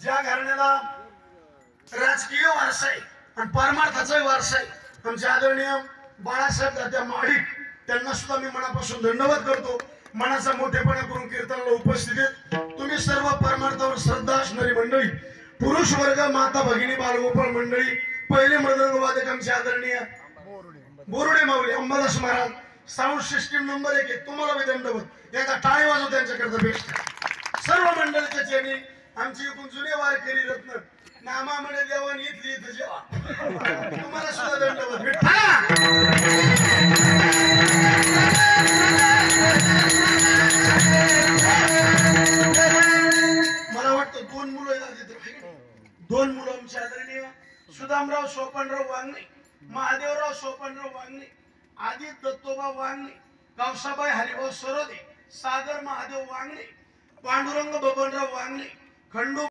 ज्या घराण्याला राजकीय वारसा आहे आणि परमार्थाचा वारसा आहे, आमचे आदरणीय बाळासाहेब दादा महाडिक त्यांना सुद्धा मी मनापासून धन्यवाद करतो. मनाचा मोठेपणा करून कीर्तनाला उपस्थित आहेत. तुम्ही सर्व परमार्थावर श्रद्धा असणारी मंडळी, पुरुष वर्ग, माता भगिनी, बालगोपाळ मंडळी, पहिले मृदंग वादक आमचे आदरणीय Borude Mauli Ambadas Maharaj, sound system number 1 आहे. तुम्हाला मी दंडवत एकदा टाळी वाजव त्यांच्याकरता बेस्ट. सर्व मंडळीच्या चेनी आमची एकूण जुने वारकरी रत्न नामामध्ये देवान इथली इथं जेवा. तुम्हाला सुद्धा दंडवत मला वाटतं 2 मुलं दोन मुलं आमचे आदरणीय सुदामराव सोपानराव वांगणे, महादेवराव सोपानराव वांगणे, आदित्य दत्तोबा वांगणे, गावसाबाई हरिभाऊ सरोदे, सागर महादेव वांगणे, पांडुरंग बबनराव वांगणे, खंडू